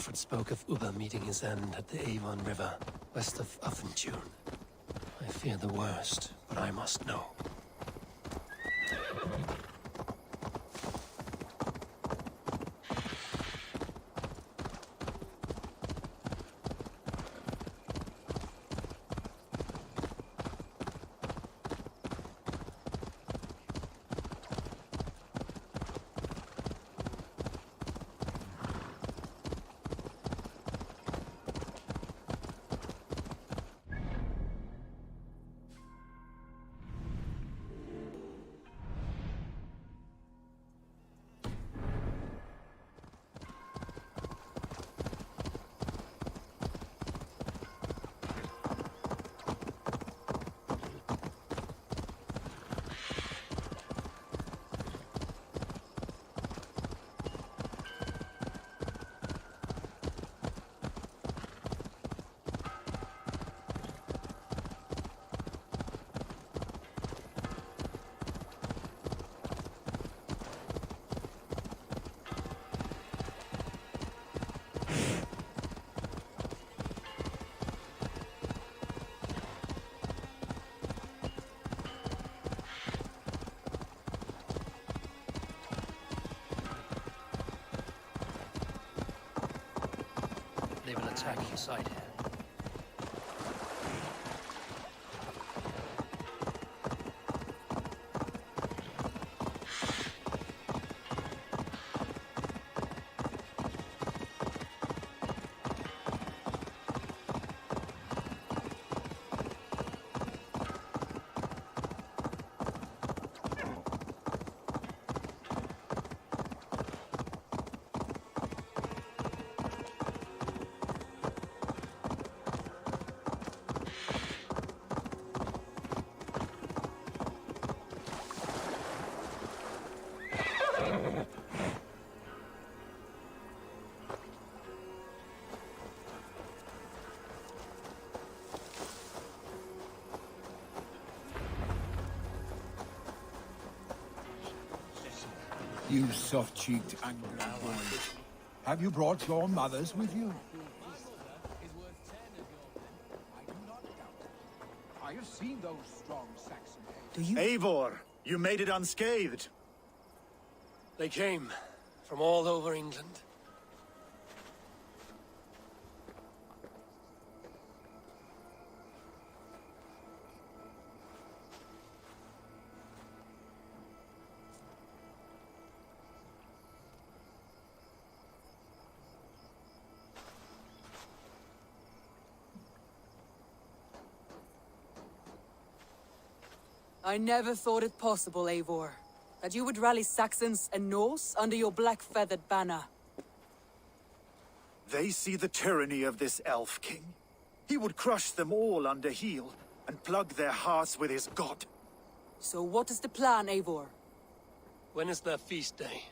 Alfred spoke of Ubba meeting his end at the Avon River, west of Uffentune. I fear the worst, but I must know. They will attack inside here. You soft-cheeked, angry boy. Have you brought your mothers with you? I have seen those strong Saxon heads. Do you? Eivor, you made it unscathed. They came from all over England. I never thought it possible, Eivor, that you would rally Saxons and Norse under your black-feathered banner. They see the tyranny of this elf king. He would crush them all under heel and plug their hearts with his god. So what is the plan, Eivor? When is their feast day?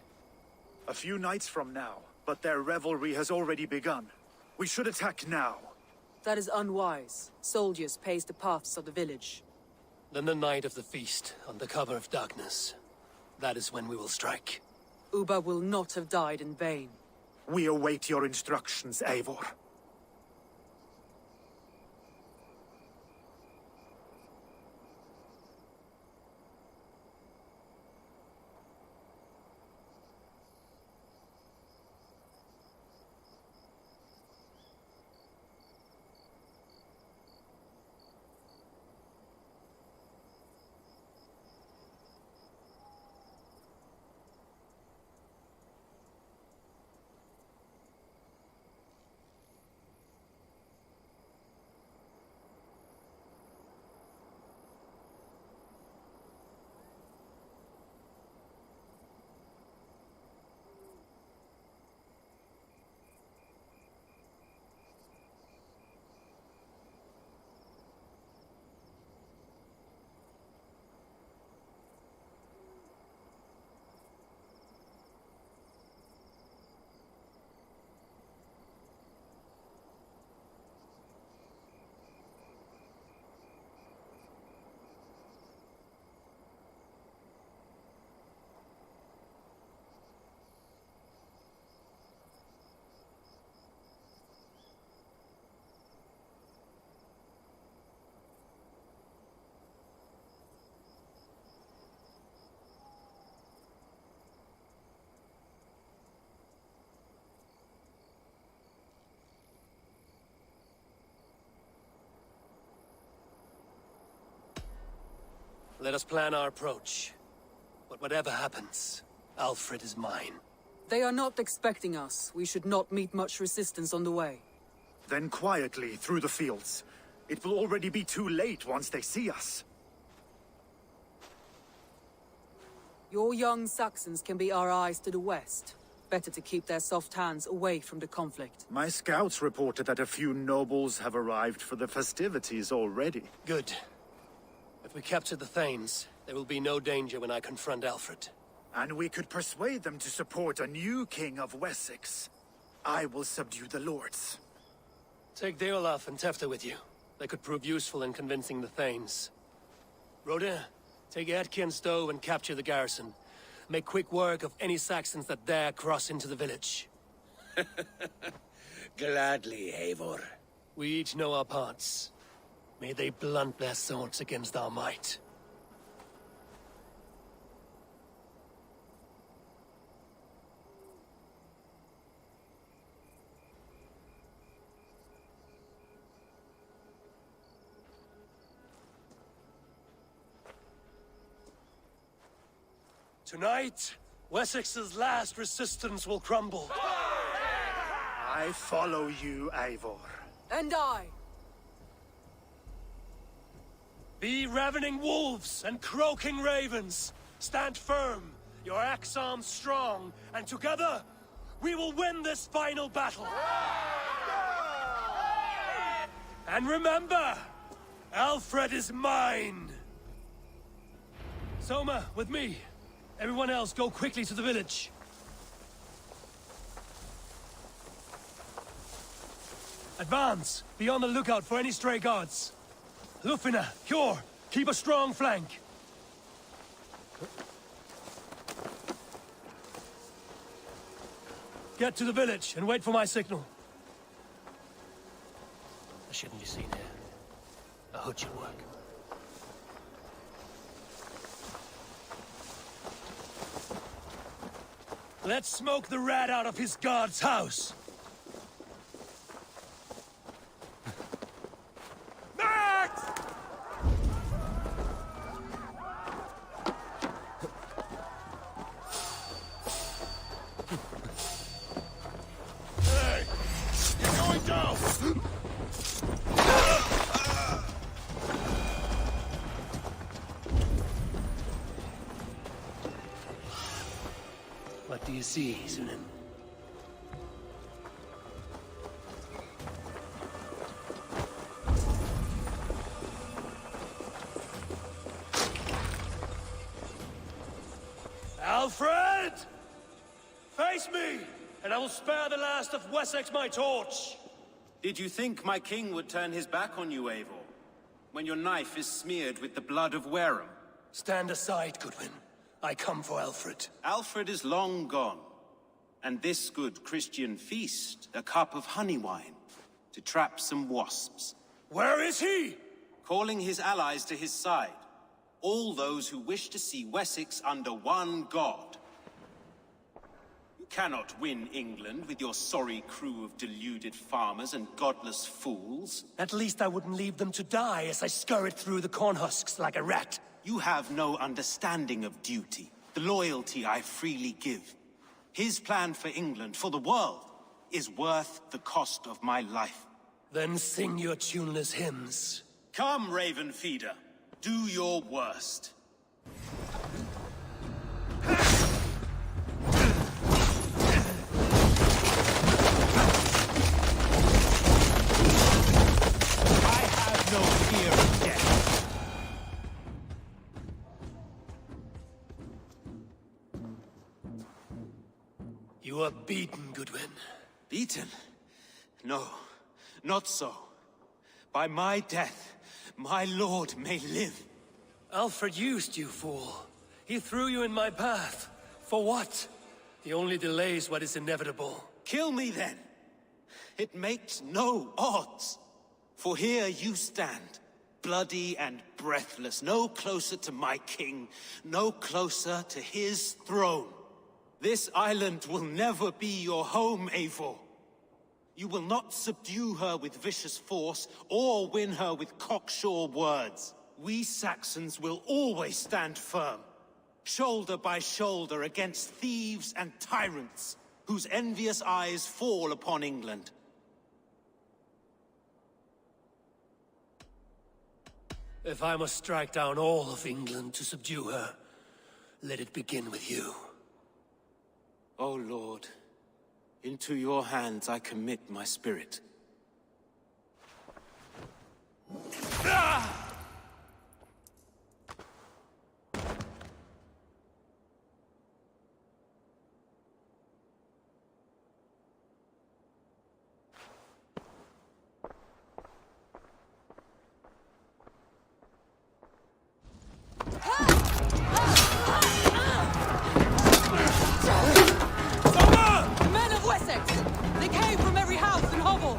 A few nights from now, but their revelry has already begun. We should attack now. That is unwise. Soldiers pace the paths of the village. Then the night of the feast, under cover of darkness. That is when we will strike. Ubba will not have died in vain. We await your instructions, Eivor. Let us plan our approach. But whatever happens, Alfred is mine. They are not expecting us. We should not meet much resistance on the way. Then quietly through the fields. It will already be too late once they see us. Your young Saxons can be our eyes to the west. Better to keep their soft hands away from the conflict. My scouts reported that a few nobles have arrived for the festivities already. Good. If we capture the Thanes, there will be no danger when I confront Alfred. And we could persuade them to support a new king of Wessex. I will subdue the lords. Take Deolaf and Tefta with you. They could prove useful in convincing the Thanes. Rodin, take Eadki and Stowe and capture the garrison. Make quick work of any Saxons that dare cross into the village. Gladly, Eivor. We each know our parts. May they blunt their swords against our might. Tonight, Wessex's last resistance will crumble. I follow you, Eivor. And I! Be ravening wolves and croaking ravens. Stand firm, your axe arms strong, and together, we will win this final battle. And remember, Alfred is mine. Soma, with me. Everyone else, go quickly to the village. Advance! Be on the lookout for any stray guards. Lufina, Hjor, keep a strong flank. Get to the village and wait for my signal. I shouldn't be seen here. A hood should work. Let's smoke the rat out of his guard's house! Max! Hey! You're going down! What do you see, Sunan? Alfred! Face me, and I will spare the last of Wessex my torch! Did you think my king would turn his back on you, Eivor? When your knife is smeared with the blood of Wareham? Stand aside, Goodwin. I come for Alfred. Alfred is long gone. And this good Christian feast, a cup of honey wine, to trap some wasps. Where is he? Calling his allies to his side. All those who wish to see Wessex under one god. You cannot win England with your sorry crew of deluded farmers and godless fools. At least I wouldn't leave them to die as I scurried through the corn husks like a rat. You have no understanding of duty, the loyalty I freely give. His plan for England, for the world, is worth the cost of my life. Then sing your tuneless hymns. Come, Raven Feeder. Do your worst. I have no fear of death. You are beaten, Goodwin. Beaten? No, not so. By my death, my lord may live. Alfred used you, fool. He threw you in my path. For what? He only delays what is inevitable. Kill me then. It makes no odds. For here you stand, bloody and breathless, no closer to my king, no closer to his throne. This island will never be your home, Eivor. You will not subdue her with vicious force, or win her with cocksure words. we Saxons will always stand firm, shoulder by shoulder against thieves and tyrants whose envious eyes fall upon England. If I must strike down all of England to subdue her, let it begin with you. O Lord, into your hands I commit my spirit. The men of Wessex! They came from every house and hovel!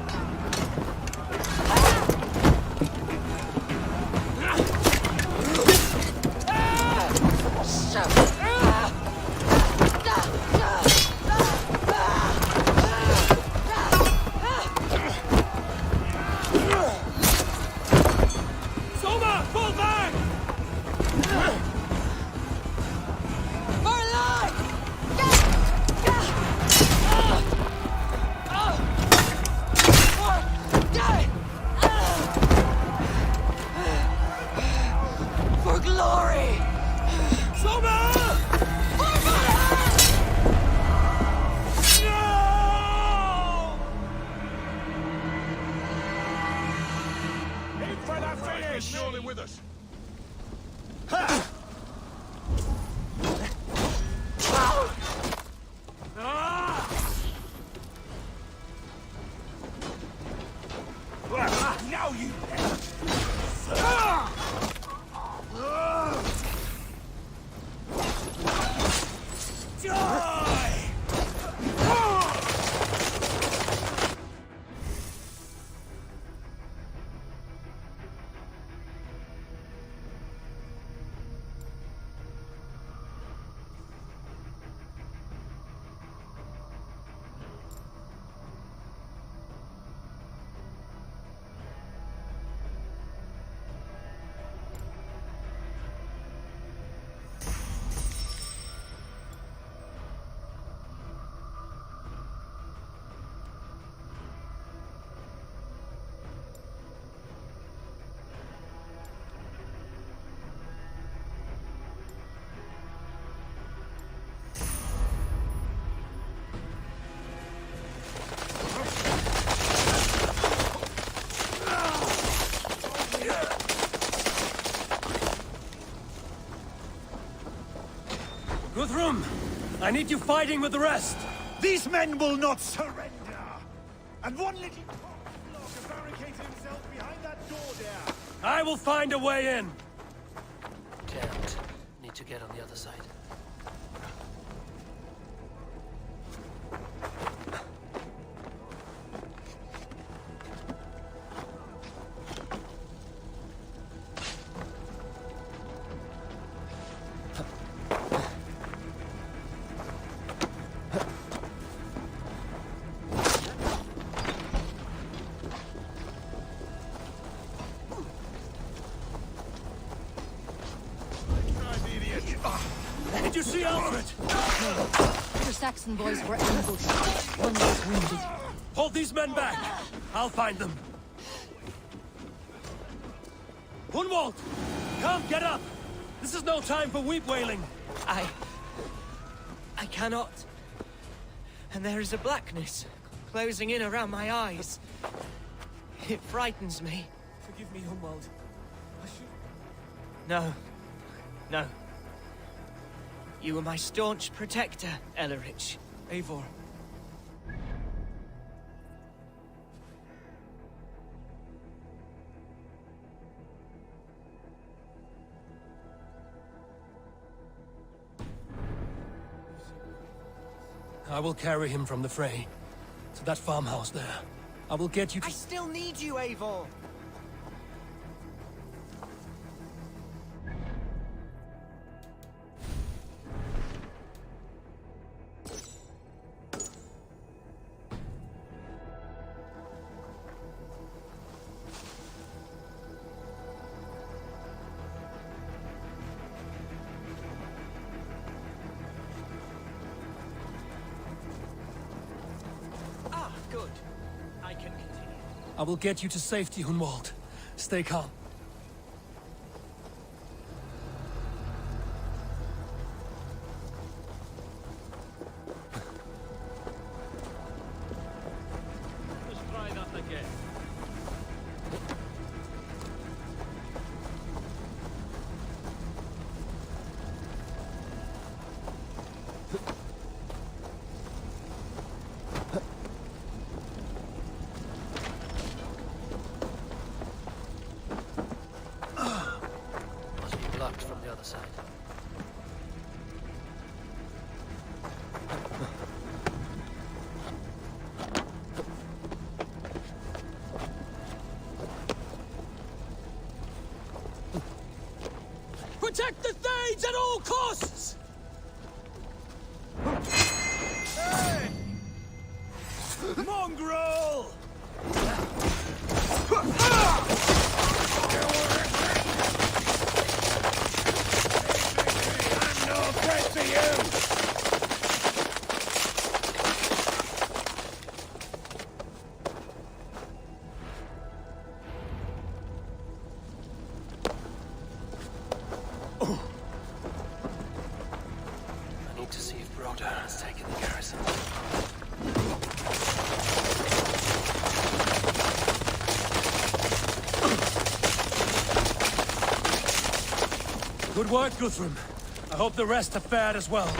Soma, fall back! For life! For glory! Soma! No! Aim for that finish! Surely with us. Now you... Die! Guthrum, I need you fighting with the rest. These men will not surrender! And one little cockblock barricades himself behind that door there! I will find a way in. Can't. Need to get on the other side. Did you see Alfred? The Saxon boys were ambushed. One was wounded. Hold these men back. I'll find them. Hunwald! Come, get up! This is no time for weep wailing. I cannot. And there is a blackness closing in around my eyes. It frightens me. Forgive me, Hunwald. I should... No. No. You were my staunch protector, Ellerich. Eivor. I will carry him from the fray to that farmhouse there. I will get you to... I still need you, Eivor! Good. I can continue. I will get you to safety, Hunwald. Stay calm. Let's try that again. Must be blocked from the other side. Protect the Thanes at all costs! Mongrel! I'm no threat to you! I need to see if Broder has taken the garrison. Good work, Guthrum. I hope the rest have fared as well.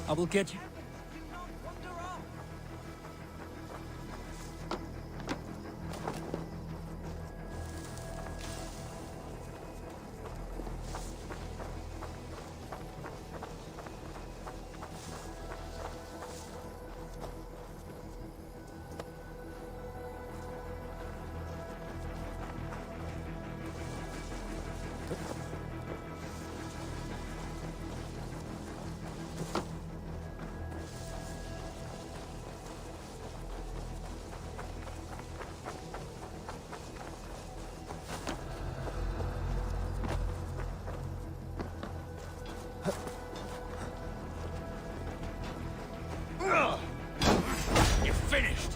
I will get you. You're finished!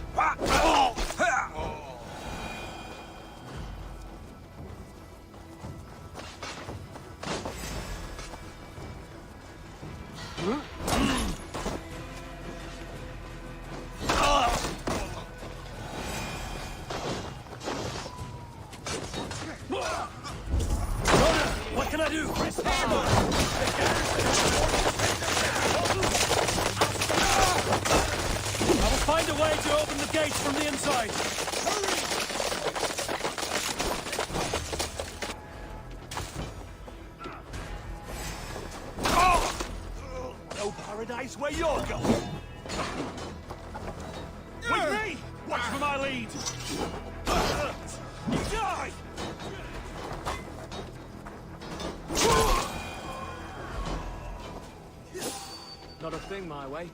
What can I do? I will find a way to open the gates from the inside. No paradise where you're going! With me! Watch for my lead! You die! Not a thing my way.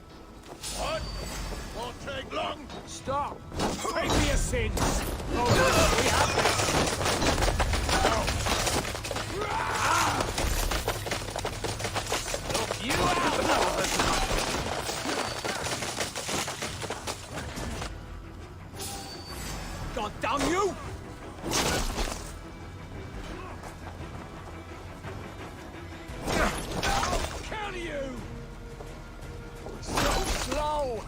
What? Won't take long. Stop! Pay for your sins! Oh, we have this! You out! God damn you! I'll kill you! So slow!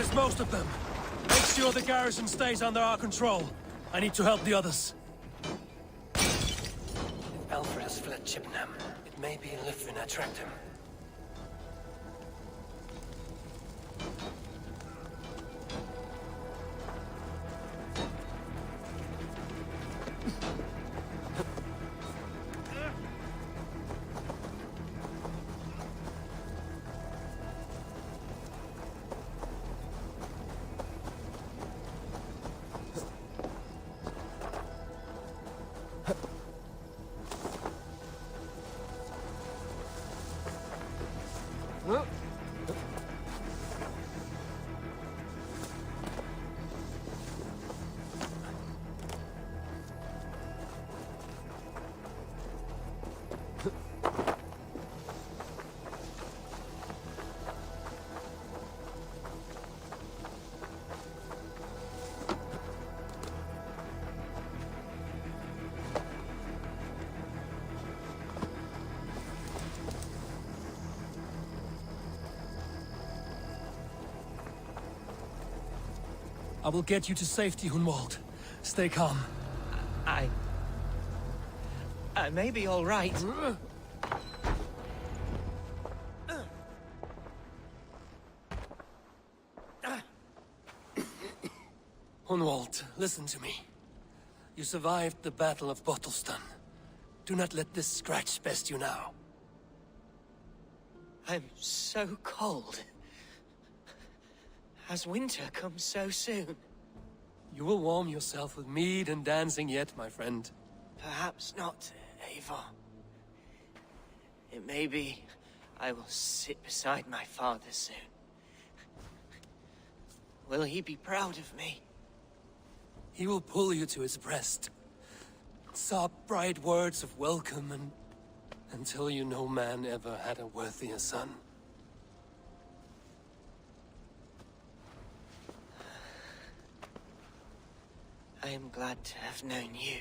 There's most of them. Make sure the garrison stays under our control. I need to help the others. If Alfred has fled Chippenham, it may be Lythvin that tracked him. I will get you to safety, Hunwald. Stay calm. I may be all right. Hunwald, listen to me. You survived the Battle of Bottleston. Do not let this scratch best you now. I'm so cold. Has winter come so soon? You will warm yourself with mead and dancing yet, my friend. Perhaps not, Eivor. It may be I will sit beside my father soon. Will he be proud of me? He will pull you to his breast. Sob bright words of welcome and... until you no man ever had a worthier son. I am glad to have known you,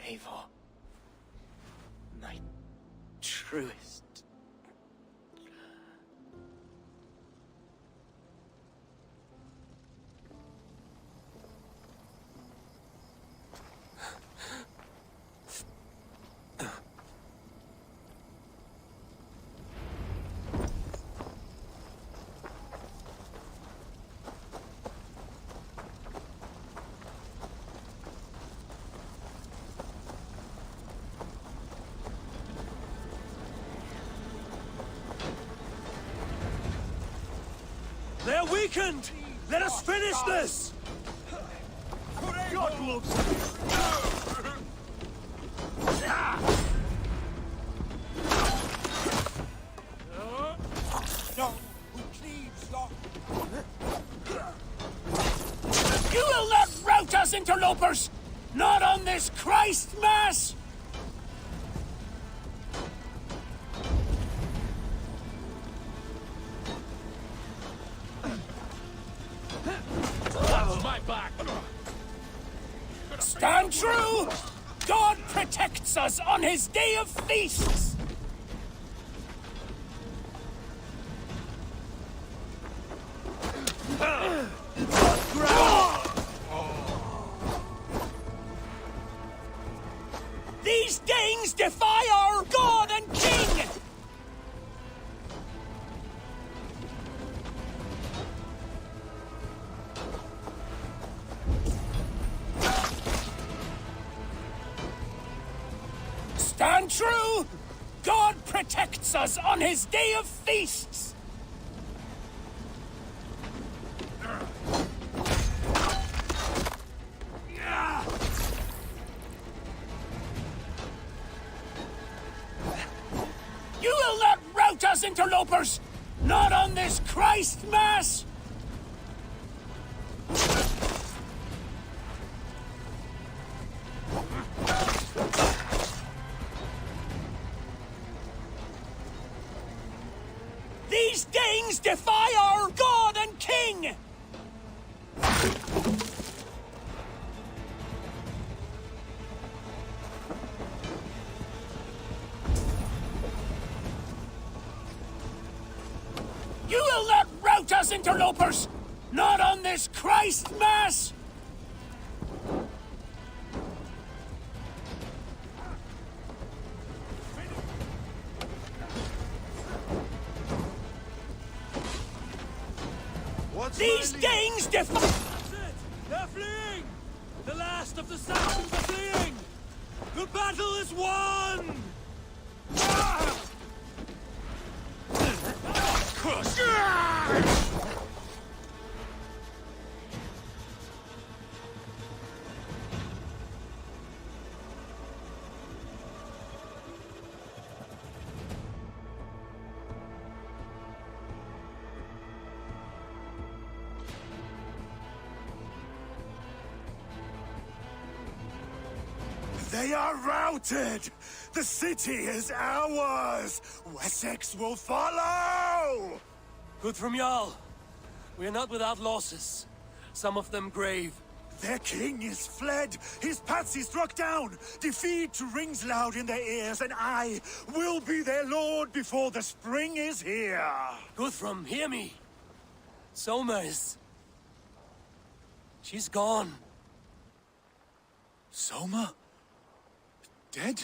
Eivor. My truest. They're weakened! Let us finish this! God loves No, we cleave lock. You will not rout us, interlopers! Not on this Christ Mass! My back! Stand true! God protects us on his day of feasts! These Danes defy our God and King! Stand true! God protects us on his day of feasts! You will not rout us, interlopers! Not on this Christ Mass! These Danes defy our God and King! You will not rout us, interlopers! Not on this Christ Mass! What's These my lead? Danes defy— That's it! They're fleeing! The last of the Saxons are fleeing! The battle is won! Ah! They are routed! The city is ours! Wessex will follow! Guthrum Jarl, we are not without losses. Some of them grave. Their king is fled! His patsy struck down! Defeat rings loud in their ears, and I will be their lord before the spring is here! Guthrum, hear me. Soma is— she's gone. Soma? Dead?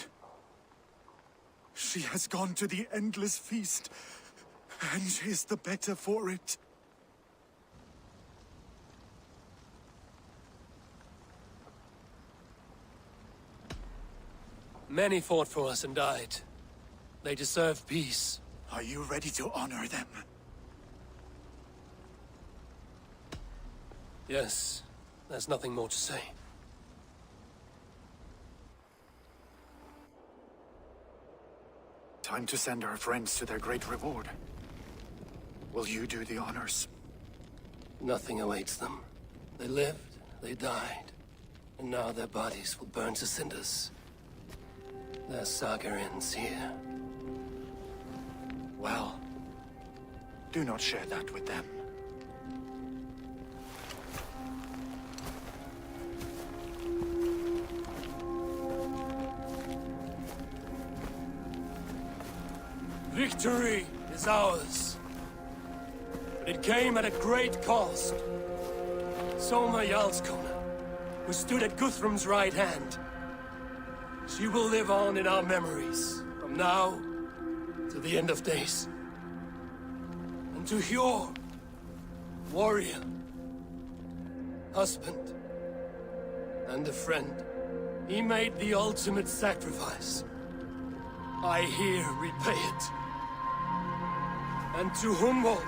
She has gone to the endless feast, and is the better for it. Many fought for us and died. They deserve peace. Are you ready to honor them? Yes, there's nothing more to say. Time to send our friends to their great reward. Will you do the honors? Nothing awaits them. They lived, they died, and now their bodies will burn to cinders. Their saga ends here. Well, do not share that with them. Victory is ours. But it came at a great cost. Soma Jarlskona, who stood at Guthrum's right hand. She will live on in our memories, from now to the end of days. And to Hjor, warrior, husband, and a friend, he made the ultimate sacrifice. I here repay it. And to Humboldt,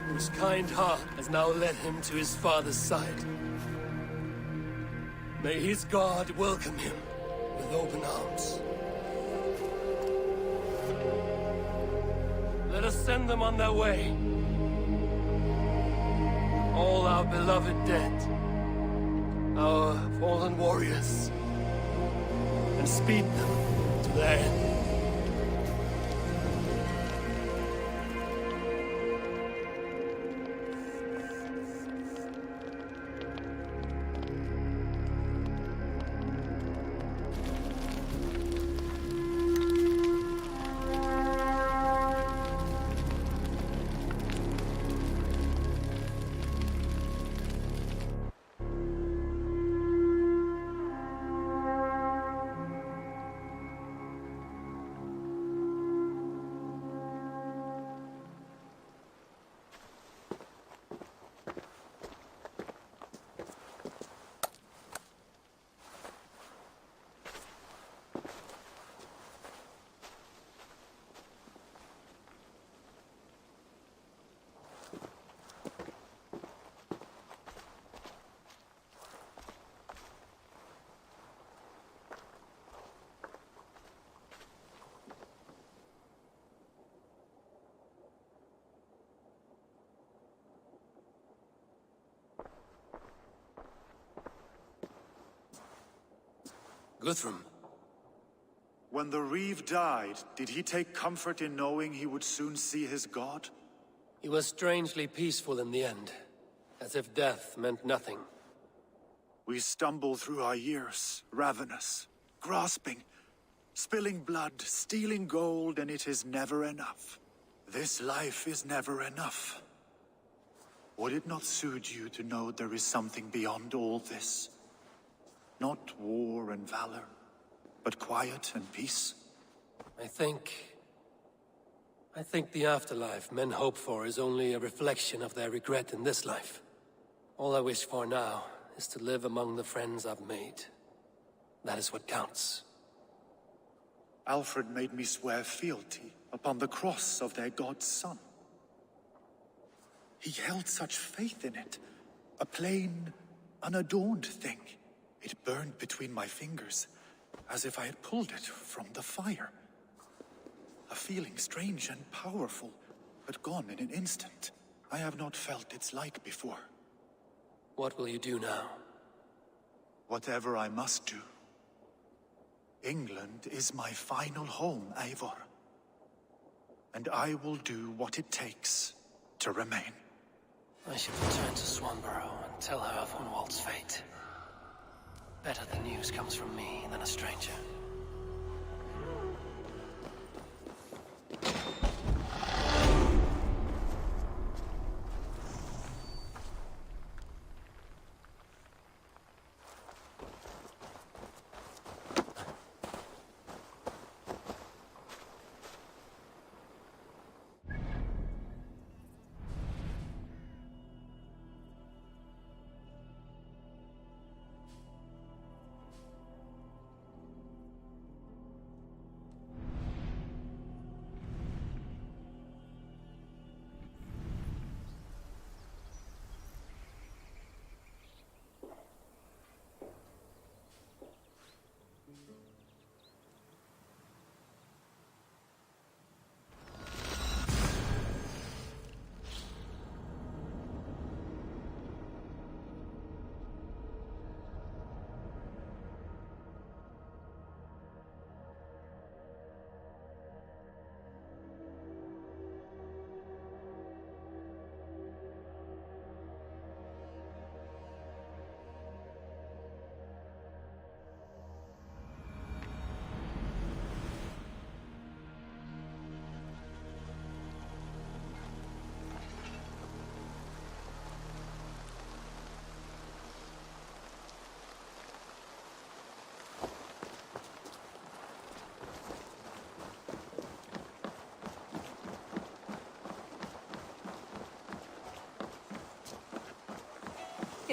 whose kind heart has now led him to his father's side. May his God welcome him with open arms. Let us send them on their way. All our beloved dead, our fallen warriors, and speed them to their end. Guthrum. When the Reeve died, did he take comfort in knowing he would soon see his god? He was strangely peaceful in the end, as if death meant nothing. We stumble through our years, ravenous, grasping, spilling blood, stealing gold, and it is never enough. This life is never enough. Would it not soothe you to know there is something beyond all this? Not war and valor, but quiet and peace? I think the afterlife men hope for is only a reflection of their regret in this life. All I wish for now is to live among the friends I've made. That is what counts. Alfred made me swear fealty upon the cross of their god's son. He held such faith in it, a plain, unadorned thing. It burned between my fingers, as if I had pulled it from the fire. A feeling strange and powerful, but gone in an instant. I have not felt its like before. What will you do now? Whatever I must do. England is my final home, Eivor. And I will do what it takes to remain. I should return to Swanborough and tell her of Hunwald's fate. Better the news comes from me than a stranger.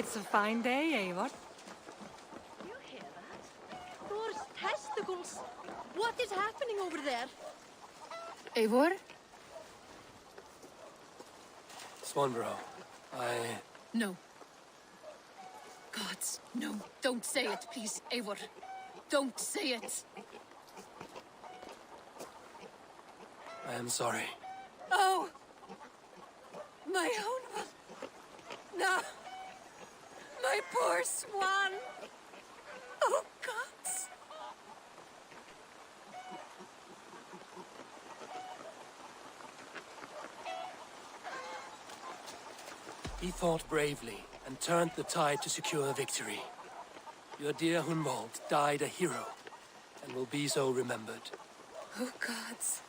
It's a fine day, Eivor. You hear that? Thor's testicles! What is happening over there? Eivor? Swanborough, No. Gods, no. Don't say it, please, Eivor. Don't say it. I am sorry. Oh! My own one. No! My poor swan! Oh, gods! He fought bravely and turned the tide to secure a victory. Your dear Hunwald died a hero and will be so remembered. Oh, gods.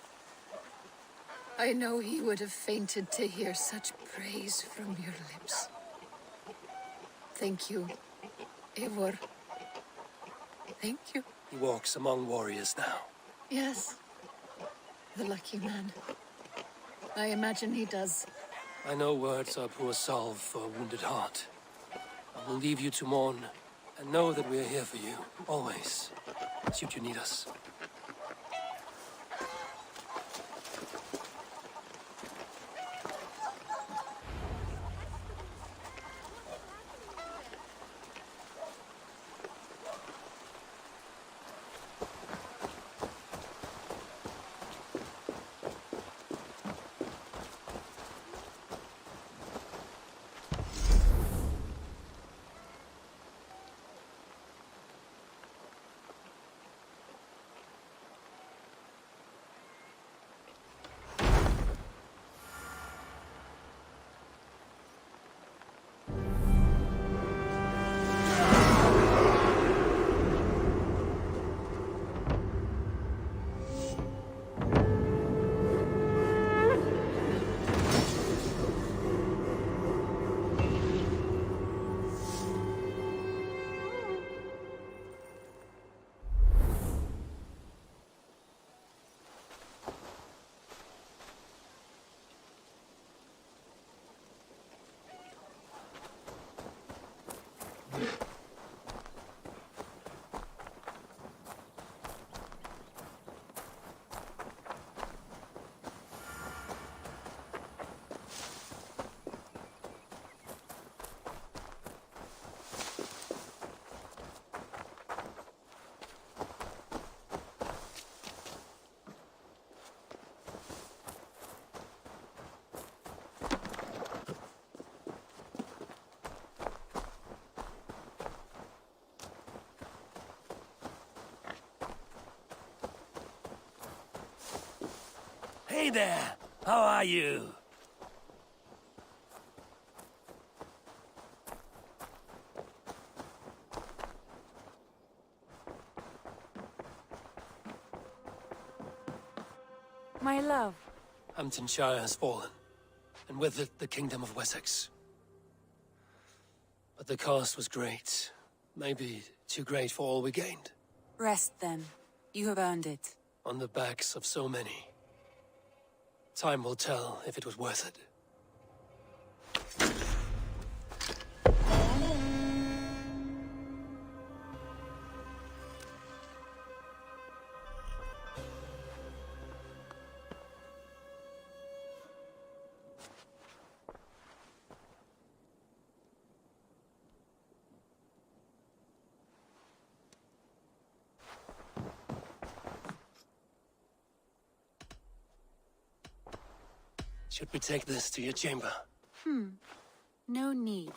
I know he would have fainted to hear such praise from your lips. Thank you, Eivor. Thank you. He walks among warriors now. Yes. The lucky man. I imagine he does. I know words are poor salve for a wounded heart. I will leave you to mourn, and know that we are here for you, always, should you need us. Hey there! How are you? My love. Hamptonshire has fallen, and with it the Kingdom of Wessex. But the cost was great. Maybe too great for all we gained. Rest then. You have earned it. On the backs of so many. Time will tell if it was worth it. Should we take this to your chamber? No need.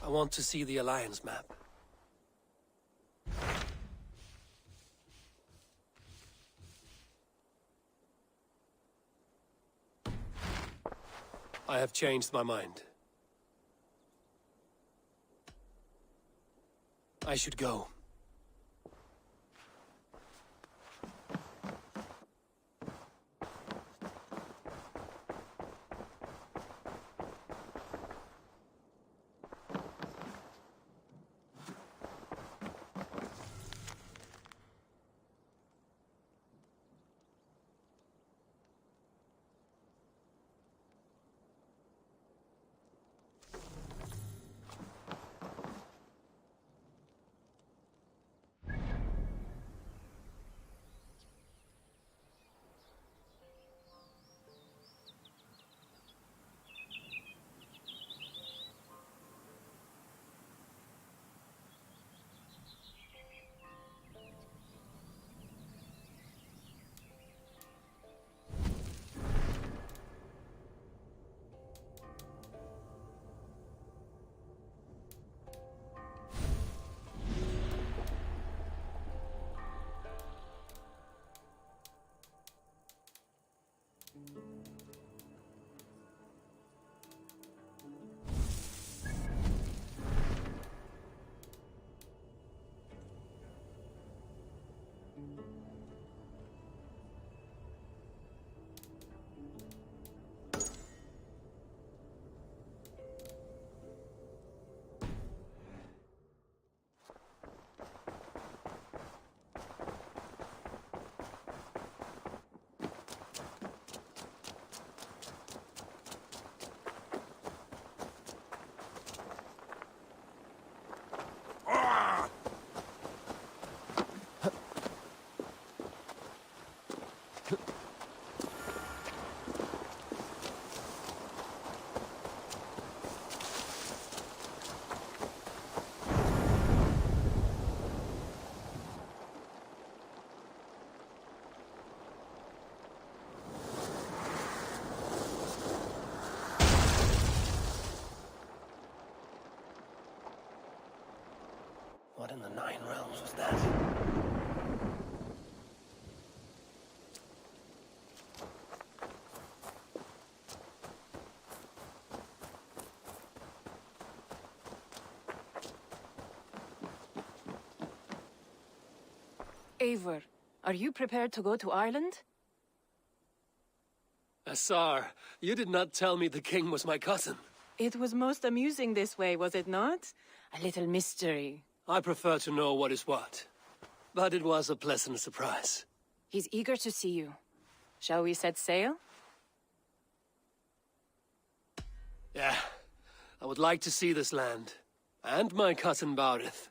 I want to see the Alliance map. I have changed my mind. I should go. What in the Nine Realms was that? Eivor, are you prepared to go to Ireland? Assar, you did not tell me the king was my cousin. It was most amusing this way, was it not? A little mystery. I prefer to know what is what. But it was a pleasant surprise. He's eager to see you. Shall we set sail? Yeah. I would like to see this land. And my cousin Baurith.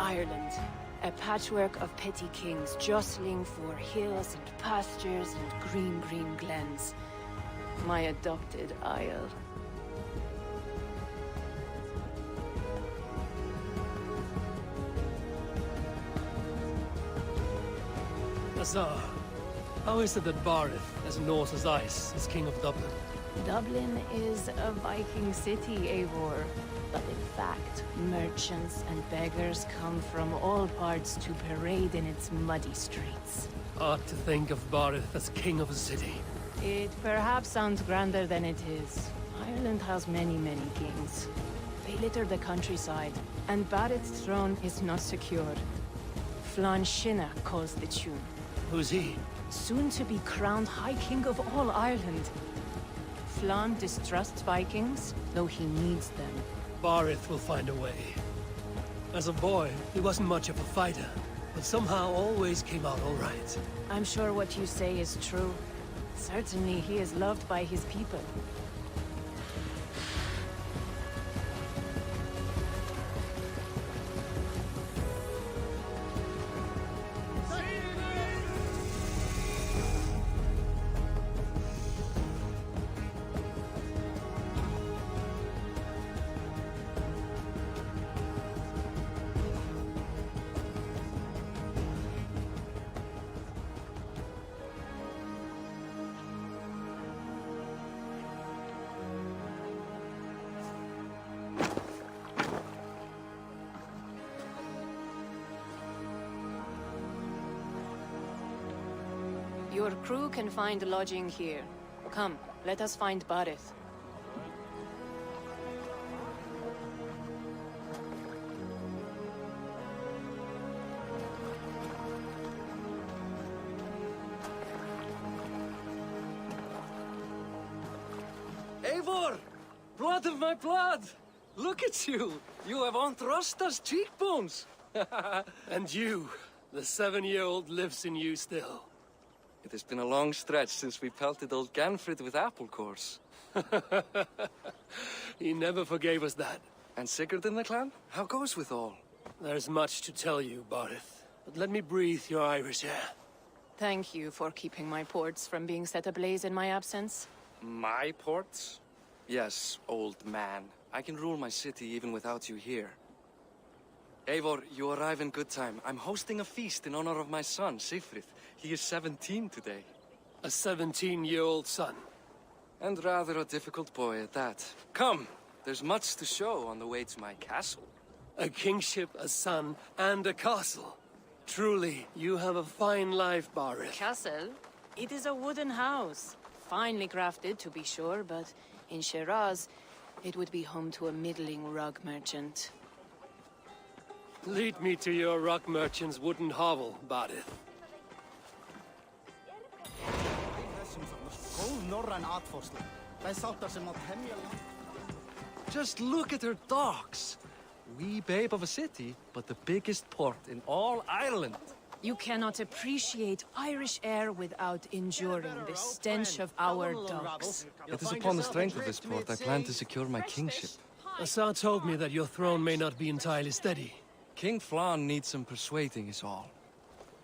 Ireland. A patchwork of petty kings jostling for hills and pastures and green glens. My adopted isle. Azar, how is it that Barith, as Norse as ice, is king of Dublin? Dublin is a Viking city, Eivor. But in fact, merchants and beggars come from all parts to parade in its muddy streets. Odd to think of Barith as king of a city. It perhaps sounds grander than it is. Ireland has many kings. They litter the countryside, and Barith's throne is not secure. Flann Sinna calls the tune. Who's he? Soon to be crowned High King of all Ireland. Flann distrusts Vikings, though he needs them. Barith will find a way. As a boy, he wasn't much of a fighter, but somehow always came out all right. I'm sure what you say is true. Certainly he is loved by his people. Your crew can find lodging here. Come, let us find Barith. Eivor! Blood of my blood! Look at you! You have Aunt Rosta's cheekbones! And you, the 7-year-old lives in you still. It has been a long stretch since we pelted old Ganfrid with apple cores. He never forgave us that. And Sigurd in the clan? How goes with all? There's much to tell you, Barith, but let me breathe your Irish air. Thank you for keeping my ports from being set ablaze in my absence. My ports? Yes, old man. I can rule my city even without you here. Eivor, you arrive in good time. I'm hosting a feast in honor of my son, Sigfrid. He is 17 today. A 17-year-old son. And rather a difficult boy at that. Come, there's much to show on the way to my castle. A kingship, a son, and a castle. Truly, you have a fine life, Barith. Castle? It is a wooden house. Finely crafted, to be sure, but in Shiraz, it would be home to a middling rug merchant. Lead me to your rock merchant's wooden hovel, Barith. Just look at her docks. Wee babe of a city, but the biggest port in all Ireland. You cannot appreciate Irish air without enduring the stench of our docks. It is upon the strength of this port I plan to secure my kingship. Assar told me that your throne may not be entirely steady. King Flann needs some persuading is all.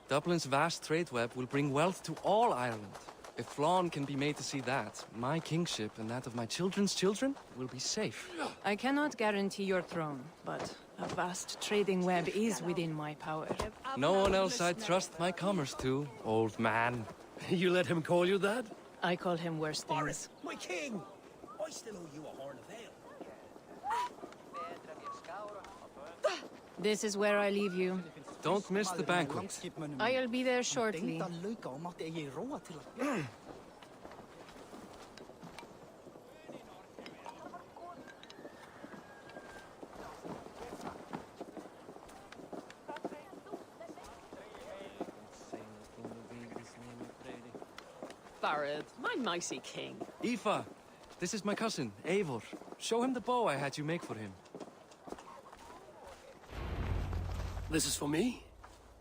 Dublin's vast trade web will bring wealth to all Ireland. If Flann can be made to see that, my kingship and that of my children's children will be safe. I cannot guarantee your throne, but a vast trading web is within my power. No one else I'd trust my commerce to, old man. You let him call you that? I call him worse things. My king! I still owe you a horn of ale. This is where I leave you. Don't miss the banquet. I'll be there shortly. Barad, my mighty king. Aoife, this is my cousin, Eivor. Show him the bow I had you make for him. This is for me?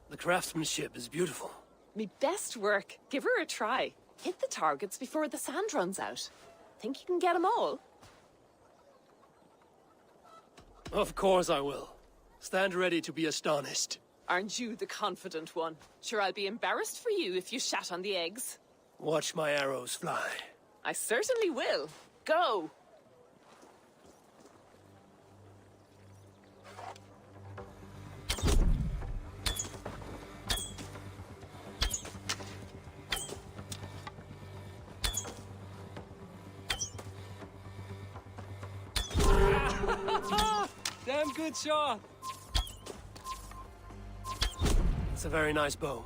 The craftsmanship is beautiful. Me best work. Give her a try. Hit the targets before the sand runs out. Think you can get them all? Of course I will. Stand ready to be astonished. Aren't you the confident one? Sure, I'll be embarrassed for you if you shat on the eggs. Watch my arrows fly. I certainly will. Go! Damn good shot! It's a very nice bow.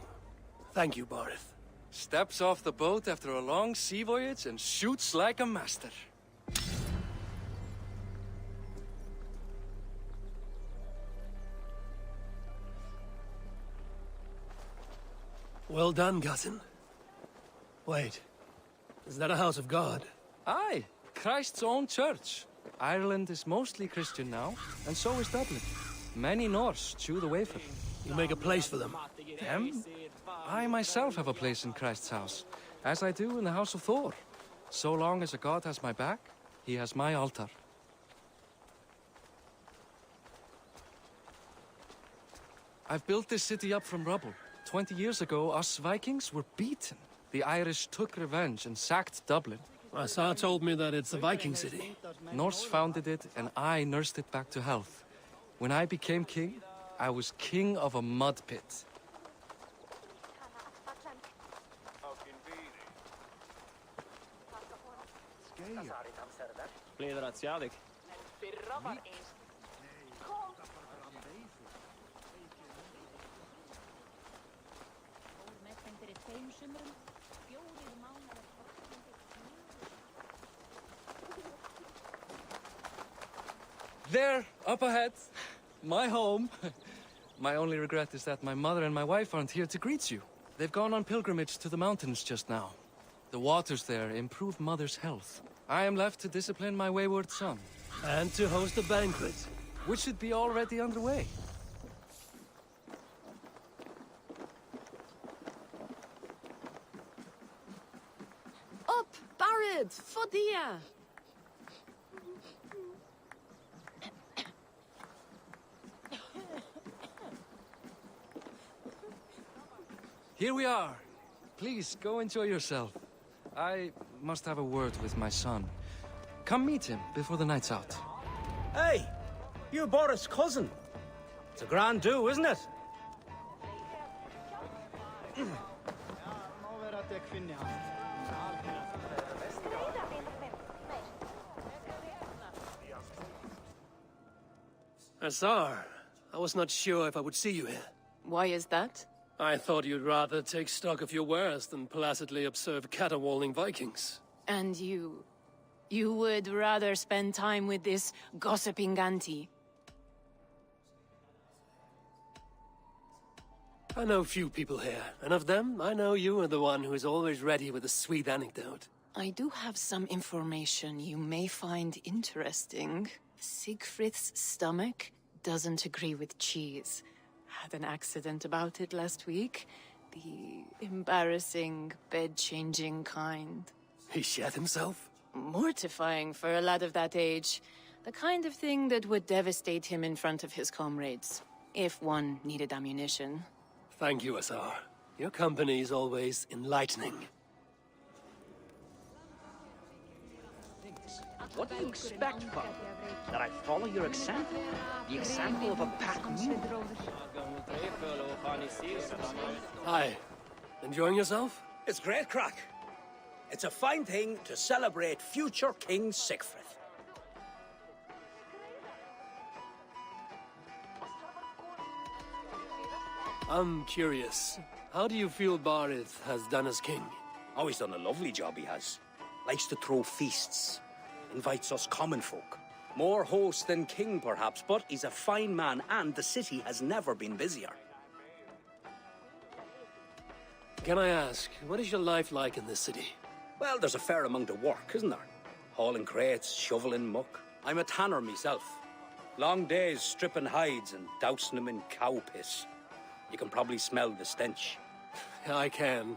Thank you, Barith. Steps off the boat after a long sea voyage and shoots like a master. Well done, Gussin. Wait, is that a house of God? Aye, Christ's own church. Ireland is mostly Christian now, and so is Dublin. Many Norse chew the wafer. You make a place for them. Them? I myself have a place in Christ's house, as I do in the House of Thor. So long as a god has my back, he has my altar. I've built this city up from rubble. 20 years ago, us Vikings were beaten. The Irish took revenge and sacked Dublin. Assar told me that it's a Viking city. Norse founded it, and I nursed it back to health. When I became king, I was king of a mud pit. There, up ahead. My home. My only regret is that my mother and my wife aren't here to greet you. They've gone on pilgrimage to the mountains just now. The waters there improve Mother's health. I am left to discipline my wayward son. And to host a banquet. Which should be already underway. Up, Barad! Fodia! Here we are. Please, go enjoy yourself. I must have a word with my son. Come meet him before the night's out. Hey! You're Boris' cousin. It's a grand do, isn't it? Assar, I was not sure if I would see you here. Why is that? I thought you'd rather take stock of your wares than placidly observe caterwauling Vikings. And you... you would rather spend time with this gossiping auntie? I know few people here, and of them, I know you are the one who is always ready with a sweet anecdote. I do have some information you may find interesting. Siegfried's stomach doesn't agree with cheese. Had an accident about it last week. The embarrassing, bed-changing kind. He shat himself? Mortifying for a lad of that age. The kind of thing that would devastate him in front of his comrades. If one needed ammunition. Thank you, Assar. Your company is always enlightening. What do you expect, Father? That I follow your example? The example of a pack mule? Hi. Enjoying yourself? It's great crack. It's a fine thing to celebrate future King Siegfried. I'm curious. How do you feel Barith has done as king? Oh, he's done a lovely job, he has. Likes to throw feasts. Invites us common folk. More host than king, perhaps, but he's a fine man, and the city has never been busier. Can I ask, what is your life like in this city? Well, there's a fair amount of work, isn't there? Hauling crates, shoveling muck. I'm a tanner myself. Long days stripping hides and dousing them in cow piss. You can probably smell the stench. I can.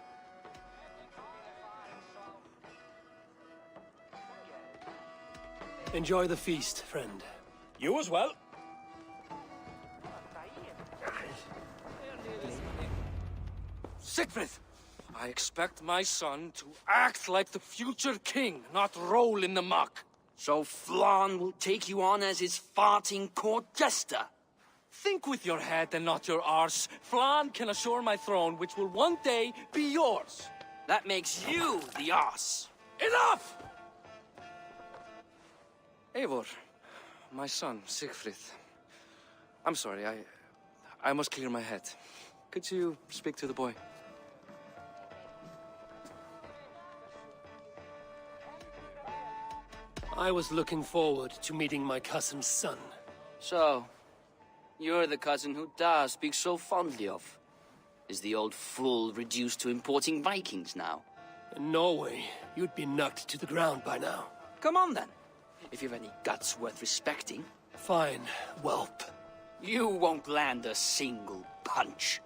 Enjoy the feast, friend. You as well. Siegfried! I expect my son to act like the future king, not roll in the muck. So Flann will take you on as his farting court jester? Think with your head and not your arse. Flann can assure my throne, which will one day be yours. That makes you the arse. Enough! Eivor, my son, Siegfried. I'm sorry, I must clear my head. Could you speak to the boy? I was looking forward to meeting my cousin's son. So, you're the cousin who Da speaks so fondly of. Is the old fool reduced to importing Vikings now? In Norway, you'd be knocked to the ground by now. Come on then, if you've any guts worth respecting. Fine, whelp. You won't land a single punch.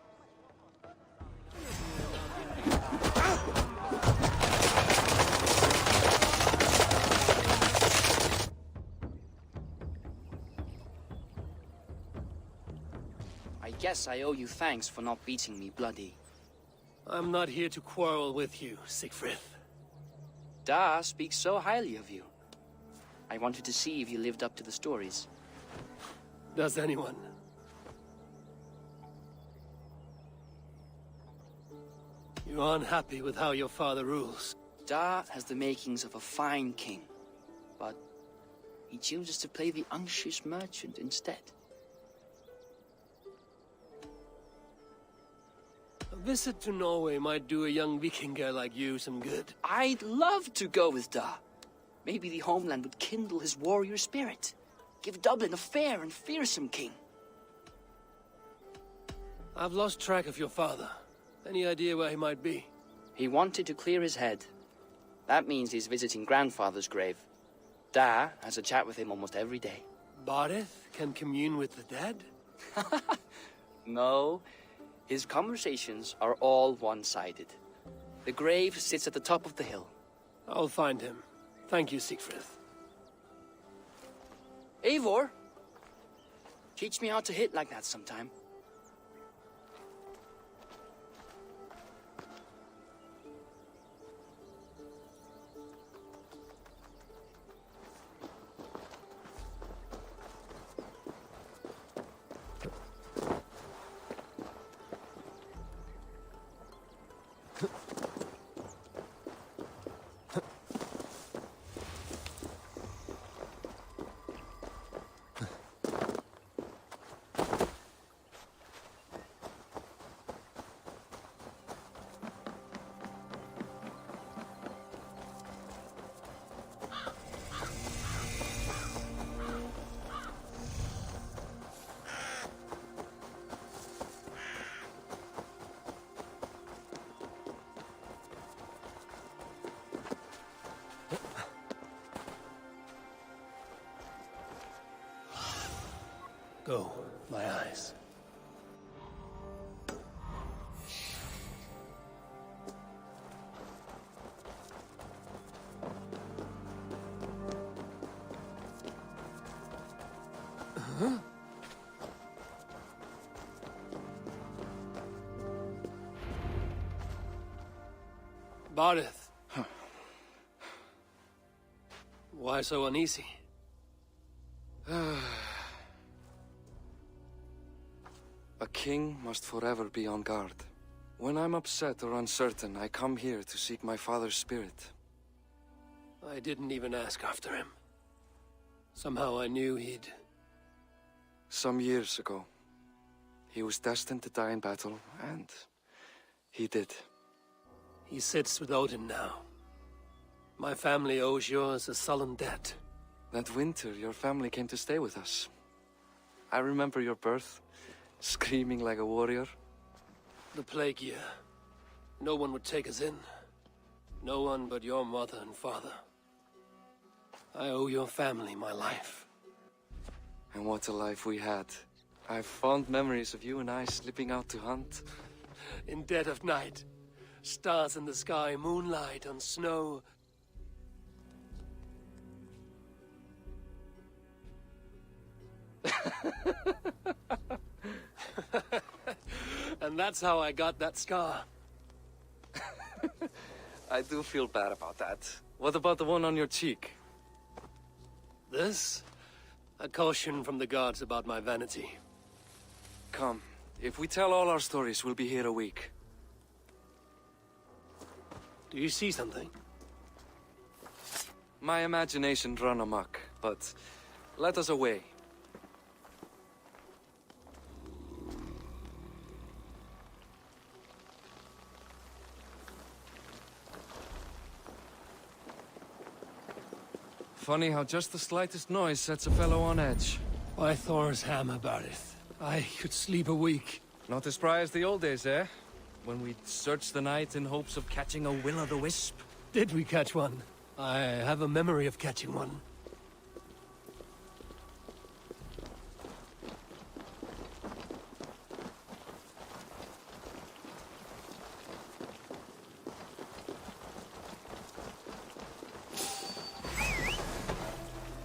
I guess I owe you thanks for not beating me bloody. I'm not here to quarrel with you, Siegfried. Da speaks so highly of you. I wanted to see if you lived up to the stories. Does anyone? You're unhappy with how your father rules. Da has the makings of a fine king, but he chooses to play the unctuous merchant instead. A visit to Norway might do a young Vikinger like you some good. I'd love to go with Da. Maybe the homeland would kindle his warrior spirit. Give Dublin a fair and fearsome king. I've lost track of your father. Any idea where he might be? He wanted to clear his head. That means he's visiting grandfather's grave. Da has a chat with him almost every day. Barith can commune with the dead? No. His conversations are all one-sided. The grave sits at the top of the hill. I'll find him. Thank you, Siegfried. Eivor! Teach me how to hit like that sometime. Go, my eyes. Huh? Barith. Why so uneasy? A king must forever be on guard. When I'm upset or uncertain, I come here to seek my father's spirit. I didn't even ask after him. Somehow I knew he'd... Some years ago, he was destined to die in battle, and he did. He sits with Odin now. My family owes yours a sullen debt. That winter, your family came to stay with us. I remember your birth, screaming like a warrior. The plague year. No one would take us in. No one but your mother and father. I owe your family my life. And what a life we had. I have fond memories of you and I slipping out to hunt. In dead of night. Stars in the sky, moonlight on snow. And that's how I got that scar. I do feel bad about that. What about the one on your cheek? This? A caution from the gods about my vanity. Come. If we tell all our stories, we'll be here a week. Do you see something? My imagination run amok, but let us away. Funny how just the slightest noise sets a fellow on edge. Why Thor's hammer about it? I could sleep a week. Not as spry as the old days, eh? When we'd search the night in hopes of catching a will-o'-the-wisp. Did we catch one? I have a memory of catching one.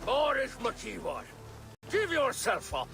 Boris Machivar, give yourself up.